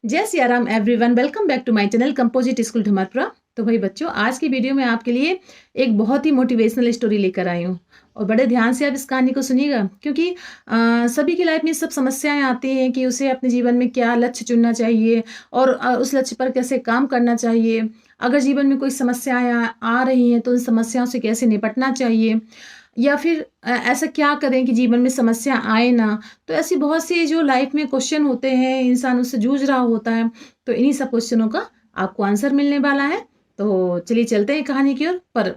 जय Siya Ram everyone, welcome back to my channel composite school Dhamarpura. तो भाई बच्चों, आज की वीडियो में आपके लिए एक बहुत ही मोटिवेशनल स्टोरी लेकर आई हूँ और बड़े ध्यान से आप इस कहानी को सुनिएगा, क्योंकि सभी की लाइफ में सब समस्याएं आती हैं कि उसे अपने जीवन में क्या लक्ष्य चुनना चाहिए और उस लक्ष्य पर कैसे काम करना चाहिए। अगर जीवन में कोई समस्याएं आ रही हैं तो उन समस्याओं से कैसे निपटना चाहिए, या फिर ऐसा क्या करें कि जीवन में समस्या आए ना। तो ऐसी बहुत सी जो लाइफ में क्वेश्चन होते हैं, इंसान उससे जूझ रहा होता है, तो इन्हीं सब क्वेश्चनों का आपको आंसर मिलने वाला है। तो चलिए चलते हैं कहानी की ओर। पर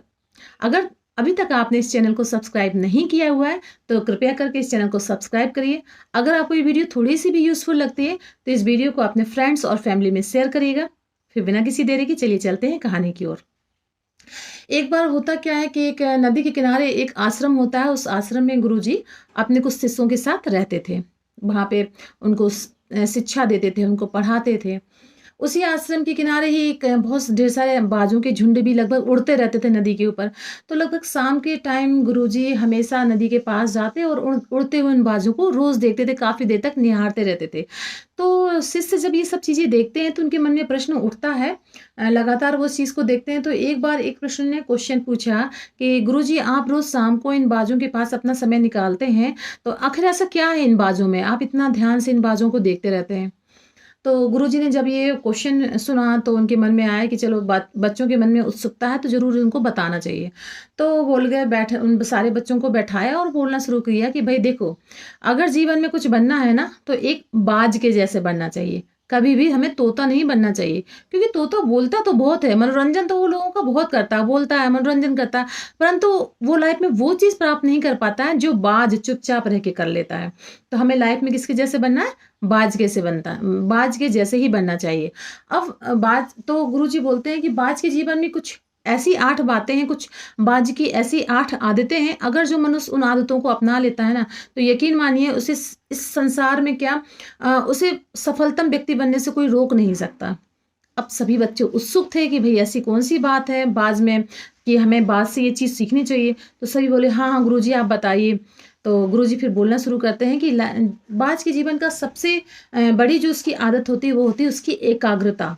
अगर अभी तक आपने इस चैनल को सब्सक्राइब नहीं किया हुआ है तो कृपया करके इस चैनल को सब्सक्राइब करिए। अगर आपको ये वीडियो थोड़ी सी भी यूजफुल लगती है तो इस वीडियो को अपने फ्रेंड्स और फैमिली में शेयर करिएगा। फिर बिना किसी देरी के चलिए चलते हैं कहानी की ओर। एक बार होता क्या है कि एक नदी के किनारे एक आश्रम होता है। उस आश्रम में गुरुजी अपने कुछ शिष्यों के साथ रहते थे। वहाँ पे उनको शिक्षा देते थे, उनको पढ़ाते थे। उसी आश्रम के किनारे ही एक बहुत ढेर सारे बाजों के झुंड भी लगभग उड़ते रहते थे नदी के ऊपर। तो लगभग शाम के टाइम गुरुजी हमेशा नदी के पास जाते और उड़ते हुए उन बाजों को रोज देखते थे, काफी देर तक निहारते रहते थे। तो शिष्य जब ये सब चीजें देखते हैं तो उनके मन में प्रश्न उठता है। लगातार वो चीज को देखते हैं तो एक बार एक प्रश्न ने क्वेश्चन पूछा कि गुरुजी, आप रोज शाम को इन बाजों के पास अपना समय निकालते हैं, तो आखिर ऐसा क्या है इन बाजों में, आप इतना ध्यान से इन बाजों को देखते रहते हैं। तो गुरुजी ने जब ये क्वेश्चन सुना तो उनके मन में आया कि चलो बच्चों के मन में उत्सुकता है तो जरूर उनको बताना चाहिए। तो बोल गए, बैठ उन सारे बच्चों को बैठाया और बोलना शुरू किया कि भाई देखो, अगर जीवन में कुछ बनना है ना तो एक बाज के जैसे बनना चाहिए। कभी भी हमें तोता नहीं बनना चाहिए, क्योंकि तोता बोलता तो बहुत है, मनोरंजन तो वो लोगों का बहुत करता है, बोलता है, मनोरंजन करता है, परंतु वो लाइफ में वो चीज प्राप्त नहीं कर पाता है जो बाज चुपचाप रह के कर लेता है। तो हमें लाइफ में किसके जैसे बनना है? बाज के से बनता है, बाज के जैसे ही बनना चाहिए। अब बाज तो गुरुजी बोलते हैं कि बाज के जीवन में कुछ ऐसी 8 बातें हैं, कुछ बाज की ऐसी 8 आदतें हैं। अगर जो मनुष्य उन आदतों को अपना लेता है ना, तो यकीन मानिए उसे इस संसार में क्या उसे सफलतम व्यक्ति बनने से कोई रोक नहीं सकता। अब सभी बच्चे उत्सुक थे कि भाई ऐसी कौन सी बात है बाज में कि हमें बाज से ये चीज सीखनी चाहिए। तो सभी बोले हाँ हाँ गुरुजी, आप बताइए। तो गुरुजी फिर बोलना शुरू करते हैं कि बाज के जीवन का सबसे बड़ी जो उसकी आदत होती है वो होती है उसकी एकाग्रता।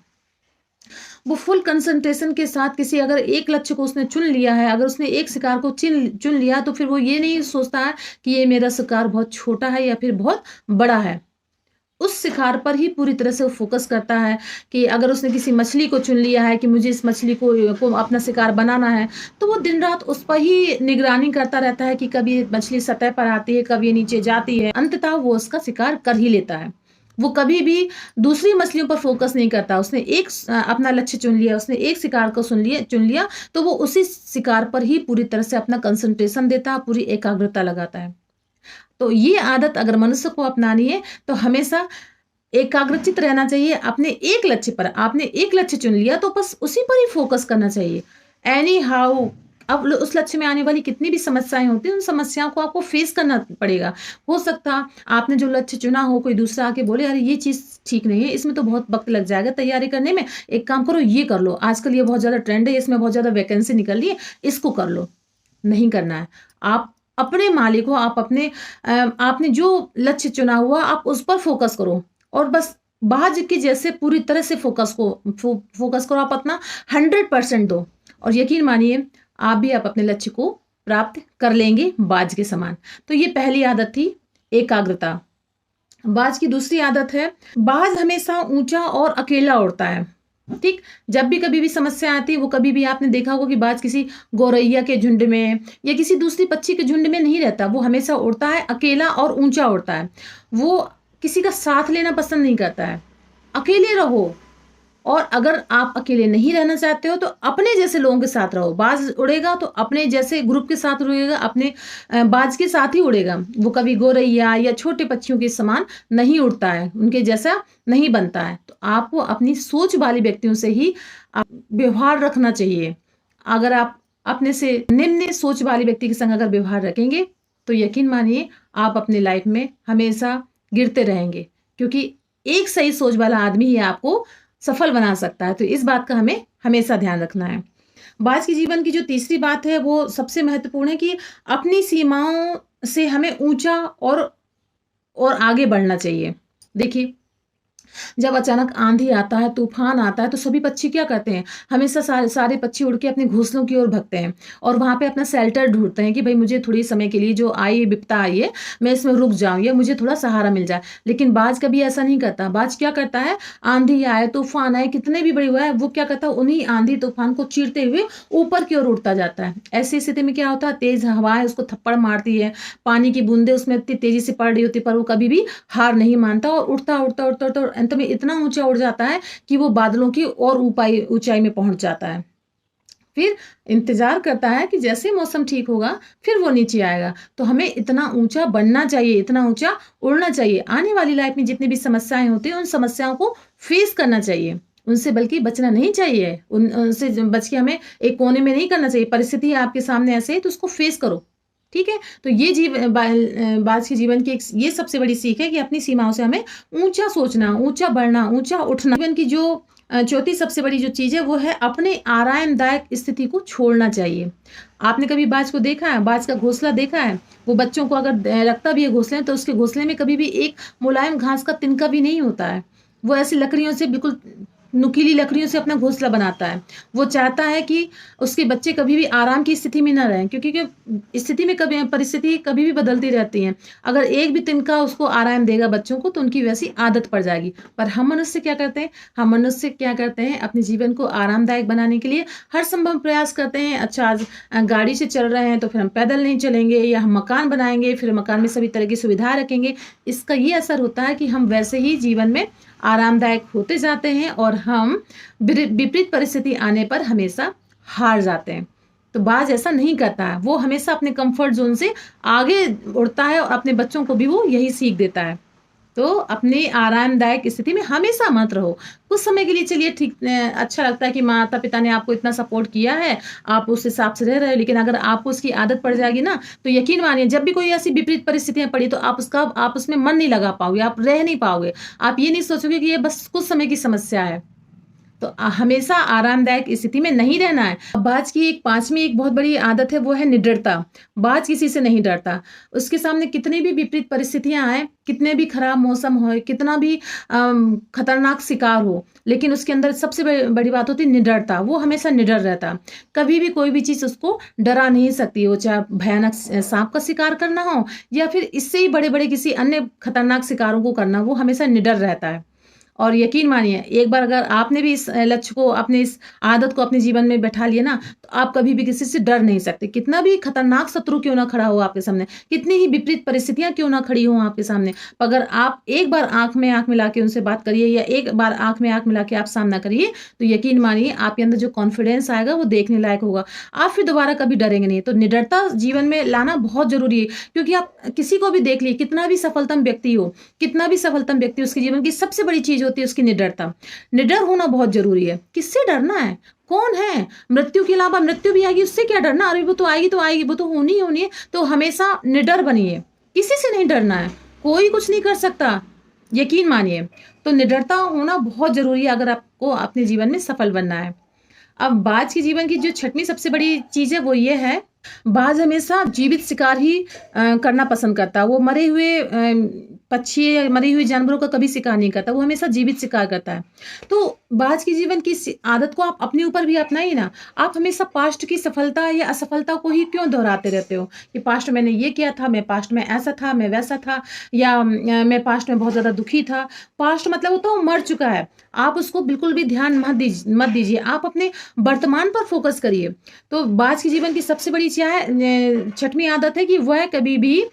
वो फुल कंसंट्रेशन के साथ किसी अगर एक लक्ष्य को उसने चुन लिया है, अगर उसने एक शिकार को चुन लिया, तो फिर वो ये नहीं सोचता है कि ये मेरा शिकार बहुत छोटा है या फिर बहुत बड़ा है। उस शिकार पर ही पूरी तरह से वो फोकस करता है कि अगर उसने किसी मछली को चुन लिया है कि मुझे इस मछली को अपना शिकार बनाना है, तो वो दिन रात उस पर ही निगरानी करता रहता है कि कभी मछली सतह पर आती है, कभी नीचे जाती है। अंततः वो उसका शिकार कर ही लेता है। वो कभी भी दूसरी मछलियों पर फोकस नहीं करता। उसने एक अपना लक्ष्य चुन लिया, उसने एक शिकार को चुन लिया, तो वो उसी शिकार पर ही पूरी तरह से अपना कंसंट्रेशन देता है, पूरी एकाग्रता लगाता है। तो ये आदत अगर मनुष्य को अपनानी है तो हमेशा एकाग्रचित रहना चाहिए अपने एक लक्ष्य पर। आपने एक लक्ष्य चुन लिया तो बस उसी पर ही फोकस करना चाहिए। एनी हाउ, अब उस लक्ष्य में आने वाली कितनी भी समस्याएं होती हैं, उन समस्याओं को आपको फेस करना पड़ेगा। हो सकता आपने जो लक्ष्य चुना हो, कोई दूसरा आके बोले अरे ये चीज ठीक नहीं है, इसमें तो बहुत वक्त लग जाएगा तैयारी करने में, एक काम करो ये कर लो, आजकल ये बहुत ज्यादा ट्रेंड है, इसमें बहुत ज्यादा वैकेंसी निकल रही है, इसको कर लो। नहीं करना है। आप अपने मालिक हो, आप अपने आपने जो लक्ष्य चुना हुआ आप उस पर फोकस करो और बस बाज के जैसे पूरी तरह से फोकस करो। आप अपना 100% दो और यकीन मानिए आप भी आप अपने लक्ष्य को प्राप्त कर लेंगे बाज के समान। तो ये पहली आदत थी, एकाग्रता। बाज की दूसरी आदत है, बाज हमेशा ऊंचा और अकेला उड़ता है। ठीक, जब भी कभी भी समस्या आती है, वो कभी भी आपने देखा होगा कि बाज किसी गौरैया के झुंड में या किसी दूसरी पक्षी के झुंड में नहीं रहता। वो हमेशा उड़ता है, अकेला और ऊंचा उड़ता है। वो किसी का साथ लेना पसंद नहीं करता है। अकेले रहो, और अगर आप अकेले नहीं रहना चाहते हो तो अपने जैसे लोगों के साथ रहो। बाज उड़ेगा तो अपने जैसे ग्रुप के साथ उड़ेगा, अपने बाज के साथ ही उड़ेगा। वो कभी गौरैया या छोटे पक्षियों के समान नहीं उड़ता है, उनके जैसा नहीं बनता है। तो आपको अपनी सोच वाले व्यक्तियों से ही व्यवहार रखना चाहिए। अगर आप अपने से निम्न सोच वाले व्यक्ति के संग अगर व्यवहार रखेंगे तो यकीन मानिए आप अपने लाइफ में हमेशा गिरते रहेंगे, क्योंकि एक सही सोच वाला आदमी ही आपको सफल बना सकता है। तो इस बात का हमें हमेशा ध्यान रखना है। बाज के जीवन की जो तीसरी बात है वो सबसे महत्वपूर्ण है कि अपनी सीमाओं से हमें ऊंचा और आगे बढ़ना चाहिए। देखिए, जब अचानक आंधी आता है, तूफान आता है, तो सभी पक्षी क्या करते हैं? हमेशा सारे सारे पक्षी उड़ के अपने घोंसलों की ओर भगते हैं और वहाँ पे अपना शेल्टर ढूँढते हैं कि भई मुझे थोड़ी समय के लिए जो आई विपदा आई है, मैं इसमें रुक जाऊँ या मुझे थोड़ा सहारा मिल जाए। लेकिन बाज कभी ऐसा नहीं करता। बाज क्या करता है? आंधी आए, तूफान आए, कितने भी बड़े हुआ है, वो क्या करता है? उन्हीं आंधी तूफान को चीरते हुए ऊपर की ओर उड़ता जाता है। ऐसी स्थिति में क्या होता है? तेज़ हवाएँ उसको थप्पड़ मारती है, पानी की बूँदें उसमें इतनी तेज़ी से पड़ रही होती है, पर वो कभी भी हार नहीं मानता और उड़ता, उड़ता, उड़ता, उड़ता और अंत में इतना ऊँचा उड़ जाता है कि वो बादलों की और ऊँचाई में पहुँच जाता है। फिर इंतज़ार करता है कि जैसे ही मौसम ठीक होगा, फिर वो नीचे आएगा। तो हमें इतना ऊँचा बनना चाहिए, इतना ऊँचा उड़ना चाहिए। आने वाली लाइफ़ में जितनी भी समस्याएँ होती हैं, उन समस्याओं को फ़ेस करना चाहिए। उनसे बल्कि बचना नहीं चाहिए। उनसे बच के हमें एक कोने में नहीं करना चाहिए। परिस्थिति आपके सामने ऐसे है, तो उसको फ़ेस करो। ठीक है? तो ये बाज के जीवन की एक ये सबसे बड़ी सीख है कि अपनी सीमाओं से हमें ऊँचा सोचना, ऊँचा बढ़ना, ऊँचा उठना। जीवन की जो चौथी सबसे बड़ी जो चीज़ है वो है अपने आरामदायक स्थिति को छोड़ना चाहिए। आपने कभी बाज को देखा है? बाज का घोंसला देखा है? वो बच्चों को अगर रखता भी है घोंसले में तो उसके घोंसले में कभी भी एक मुलायम घास का तिनका भी नहीं होता है। वो ऐसी लकड़ियों से बिल्कुल नुकीली लकड़ियों से अपना घोंसला बनाता है। वो चाहता है कि उसके बच्चे कभी भी आराम की स्थिति में ना रहें क्योंकि स्थिति में कभी परिस्थिति कभी भी बदलती रहती हैं। अगर एक भी तिनका उसको आराम देगा बच्चों को तो उनकी वैसी आदत पड़ जाएगी। पर हम मनुष्य क्या करते हैं? हम मनुष्य क्या करते हैं? अपने जीवन को आरामदायक बनाने के लिए हर संभव प्रयास करते हैं। अच्छा आज गाड़ी से चल रहे हैं तो फिर हम पैदल नहीं चलेंगे या हम मकान बनाएँगे, फिर मकान में सभी तरह की सुविधाएँ रखेंगे। इसका ये असर होता है कि हम वैसे ही जीवन में आरामदायक होते जाते हैं और हम विपरीत परिस्थिति आने पर हमेशा हार जाते हैं। तो बाज ऐसा नहीं करता है। वो हमेशा अपने कंफर्ट ज़ोन से आगे उड़ता है और अपने बच्चों को भी वो यही सीख देता है। तो अपनी आरामदायक स्थिति में हमेशा मत रहो। कुछ समय के लिए चलिए ठीक अच्छा लगता है कि माता-पिता ने आपको इतना सपोर्ट किया है, आप उस हिसाब से रह रहे हो। लेकिन अगर आपको उसकी आदत पड़ जाएगी ना, तो यकीन मानिए जब भी कोई ऐसी विपरीत परिस्थितियाँ पड़ी तो आप उसमें मन नहीं लगा पाओगे, आप रह नहीं पाओगे। आप ये नहीं सोचोगे कि ये बस कुछ समय की समस्या है। तो हमेशा आरामदायक स्थिति में नहीं रहना है। बाज की एक 5वीं एक बहुत बड़ी आदत है वो है निडरता। बाज किसी से नहीं डरता। उसके सामने कितनी भी विपरीत परिस्थितियाँ आएँ, कितने भी खराब मौसम होए, कितना भी खतरनाक शिकार हो, लेकिन उसके अंदर सबसे बड़ी बात होती है निडरता। वो हमेशा निडर रहता। कभी भी कोई भी चीज़ उसको डरा नहीं सकती। वो चाहे भयानक साँप का शिकार करना हो या फिर इससे ही बड़े-बड़े किसी अन्य खतरनाक शिकारों को करना, वो हमेशा निडर रहता है। और यकीन मानिए एक बार अगर आपने भी इस लक्ष्य को अपने इस आदत को अपने जीवन में बैठा लिया ना तो आप कभी भी किसी से डर नहीं सकते। कितना भी खतरनाक शत्रु क्यों ना खड़ा हो आपके सामने, कितनी ही विपरीत परिस्थितियाँ क्यों ना खड़ी हों आपके सामने, अगर आप एक बार आँख में आँख मिला के उनसे बात करिए या एक बार आँख में आँख मिला के आप सामना करिए तो यकीन मानिए आपके अंदर जो कॉन्फिडेंस आएगा वो देखने लायक होगा। आप फिर दोबारा कभी डरेंगे नहीं। तो निडरता जीवन में लाना बहुत ज़रूरी है क्योंकि आप किसी को भी देख लीजिए कितना भी सफलतम व्यक्ति हो, कितना भी सफलतम व्यक्ति उसके जीवन की सबसे बड़ी चीज़ होती है उसकी निडरता। निडर होना बहुत ज़रूरी है। किससे डरना है? कौन है? मृत्यु के अलावा मृत्यु भी आएगी उससे क्या डरना? अरे वो तो आएगी, वो तो होनी ही होनी है। तो हमेशा निडर बनिए। किसी से नहीं डरना है। कोई कुछ नहीं कर सकता। यकीन मानिए। तो निडरता होना बहुत ज़रूरी है अगर आपको अपने जीवन में सफल बनना है। अब बाज के जीवन की जो 6वीं सबसे बड़ी चीज़ है वो ये है, बाज हमेशा जीवित शिकार ही करना पसंद करता है। वो मरे हुए पक्षी या मरे हुए जानवरों का कभी शिकार नहीं करता, वो हमेशा जीवित शिकार करता है। तो बाज के जीवन की आदत को आप अपने ऊपर भी अपनाइए ना। आप हमेशा पास्ट की सफलता या असफलता को ही क्यों दोहराते रहते हो कि पास्ट मैंने ये किया था, मैं पास्ट में ऐसा था, मैं वैसा था या मैं पास्ट में बहुत ज़्यादा दुखी था। पास्ट मतलब वो तो मर चुका है। आप उसको बिल्कुल भी ध्यान मत दीजिए। आप अपने वर्तमान पर फ़ोकस करिए। तो बाज के जीवन की सबसे बड़ी क्या है 6वीं आदत है कि वह कभी भी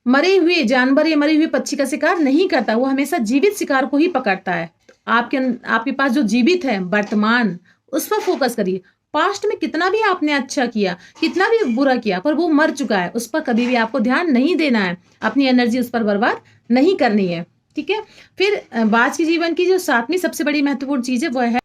मरे हुए जानवर या मरे हुए पक्षी का शिकार नहीं करता। वो हमेशा जीवित शिकार को ही पकड़ता है। आपके पास जो जीवित है वर्तमान, उस पर फ़ोकस करिए। पास्ट में कितना भी आपने अच्छा किया, कितना भी बुरा किया, पर वो मर चुका है। उस पर कभी भी आपको ध्यान नहीं देना है। अपनी एनर्जी उस पर बर्बाद नहीं करनी है। ठीक है? फिर बाज के जीवन की जो 7वीं सबसे बड़ी महत्वपूर्ण चीज़ है वह है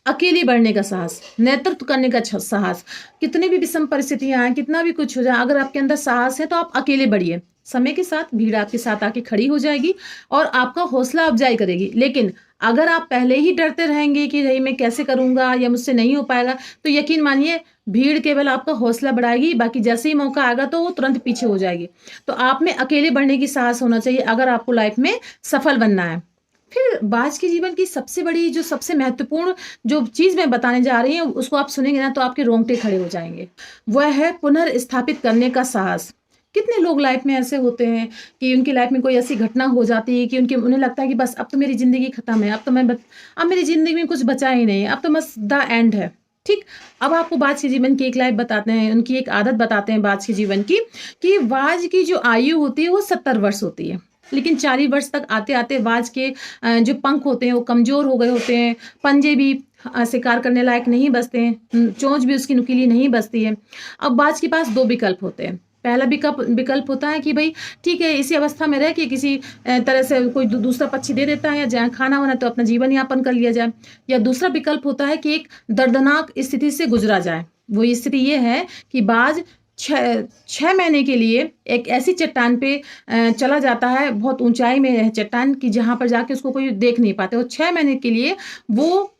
अकेले बढ़ने का साहस, नेतृत्व करने का साहस। कितनी भी विषम परिस्थितियाँ आएँ, कितना भी कुछ हो जाए, अगर आपके अंदर साहस है तो आप अकेले बढ़िए। समय के साथ भीड़ आपके साथ आके खड़ी हो जाएगी और आपका हौसला अफ़ज़ाई करेगी। लेकिन अगर आप पहले ही डरते रहेंगे कि नहीं मैं कैसे करूँगा या मुझसे नहीं हो पाएगा, तो यकीन मानिए भीड़ केवल आपका हौसला बढ़ाएगी, बाकी जैसे ही मौका आएगा तो वो तुरंत पीछे हो जाएगी। तो आप में अकेले बढ़ने की साहस होना चाहिए अगर आपको लाइफ़ में सफल बनना है। फिर बाज के जीवन की सबसे बड़ी जो सबसे महत्वपूर्ण जो चीज़ मैं बताने जा रही हूँ, उसको आप सुनेंगे ना तो आपके रोंगटे खड़े हो जाएँगे। वह है पुनर्स्थापित करने का साहस। कितने लोग लाइफ में ऐसे होते हैं कि उनकी लाइफ में कोई ऐसी घटना हो जाती है कि उन्हें लगता है कि बस अब तो मेरी ज़िंदगी खत्म है, अब मेरी ज़िंदगी में कुछ बचा ही नहीं, अब तो बस द एंड है। ठीक? अब आपको बाज के जीवन की एक लाइफ बताते हैं, उनकी एक आदत बताते हैं बाज के जीवन की, कि बाज की जो आयु होती है वो 70 वर्ष होती है। लेकिन 40 वर्ष तक आते-आते बाज के जो पंख होते हैं वो कमज़ोर हो गए होते हैं, पंजे भी शिकार करने लायक नहीं बचते हैं, चोंच भी उसकी नुकीली नहीं बचती है। अब बाज के पास 2 विकल्प होते हैं। पहला विकल्प होता है कि भई ठीक है, इसी अवस्था में रह के किसी तरह से कोई दूसरा पक्षी दे देता है या जहाँ खाना-वाना तो अपना जीवन यापन कर लिया जाए। या दूसरा विकल्प होता है कि एक दर्दनाक स्थिति से गुज़रा जाए। वो स्थिति ये है कि बाज 6 महीने के लिए एक ऐसी चट्टान पे चला जाता है, बहुत ऊँचाई में है चट्टान कि जहाँ पर जाके उसको कोई देख नहीं पाता। और 6 महीने के लिए वो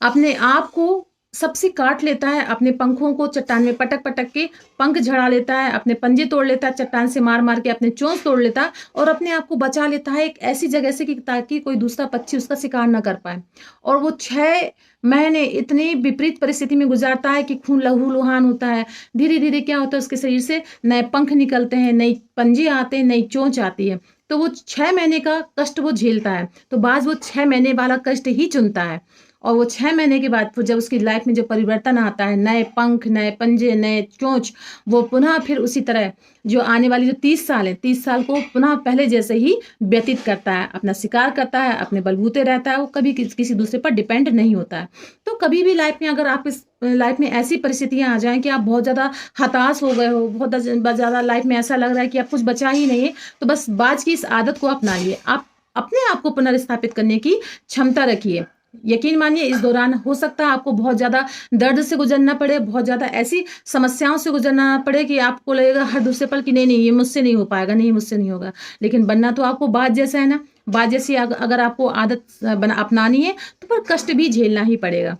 अपने आप को सबसे काट लेता है, अपने पंखों को चट्टान में पटक-पटक के पंख झड़ा लेता है, अपने पंजे तोड़ लेता है, चट्टान से मार-मार के अपने चोंच तोड़ लेता है और अपने आप को बचा लेता है एक ऐसी जगह से कि ताकि कोई दूसरा पक्षी उसका शिकार ना कर पाए। और वो 6 महीने इतनी विपरीत परिस्थिति में गुज़ारता है कि खून लहू-लुहान होता है। धीरे-धीरे क्या होता है उसके शरीर से नए पंख निकलते हैं, नई पंजे आते हैं, नई चोंच आती है। तो वो 6 महीने का कष्ट वो झेलता है। तो बाज़ वो 6 महीने वाला कष्ट ही चुनता है। और वो 6 महीने के बाद फिर जब उसकी लाइफ में जो परिवर्तन आता है, नए पंख, नए पंजे, नए चोंच, वो पुनः फिर उसी तरह जो आने वाली जो 30 साल है, 30 साल को पुनः पहले जैसे ही व्यतीत करता है, अपना शिकार करता है, अपने बलबूते रहता है, वो कभी किसी दूसरे पर डिपेंड नहीं होता है। तो कभी भी लाइफ में अगर आप इस लाइफ में ऐसी परिस्थितियाँ आ जाएँ कि आप बहुत ज़्यादा हताश हो गए हो, बहुत ज़्यादा लाइफ में ऐसा लग रहा है कि अब कुछ बचा ही नहीं है, तो बस बाज की इस आदत को अपनाइए। आप अपने आप को पुनर्स्थापित करने की क्षमता रखिए। यकीन मानिए इस दौरान हो सकता है आपको बहुत ज़्यादा दर्द से गुज़रना पड़े, बहुत ज़्यादा ऐसी समस्याओं से गुज़रना पड़े कि आपको लगेगा हर दूसरे पल कि नहीं, ये मुझसे नहीं हो पाएगा, नहीं मुझसे नहीं होगा। लेकिन बनना तो आपको बाज जैसा है ना, बाज जैसी अगर आपको आदत अपनानी है, तो फिर कष्ट भी झेलना ही पड़ेगा।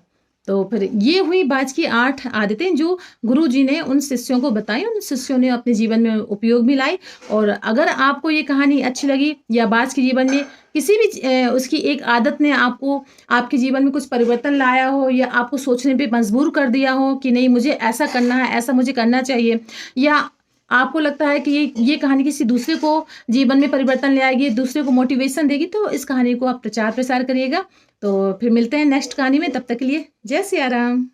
तो फिर ये हुई बाज की 8 आदतें जो गुरुजी ने उन शिष्यों को बताई, उन शिष्यों ने अपने जीवन में उपयोग में लाई। और अगर आपको ये कहानी अच्छी लगी या बाज के जीवन में किसी भी उसकी एक आदत ने आपको आपके जीवन में कुछ परिवर्तन लाया हो या आपको सोचने पे मजबूर कर दिया हो कि नहीं मुझे ऐसा करना है, ऐसा मुझे करना चाहिए, या आपको लगता है कि ये कहानी किसी दूसरे को जीवन में परिवर्तन ले आएगी, दूसरे को मोटिवेशन देगी, तो इस कहानी को आप प्रचार प्रसार करिएगा। तो फिर मिलते हैं नेक्स्ट कहानी में, तब तक के लिए जय सिया राम।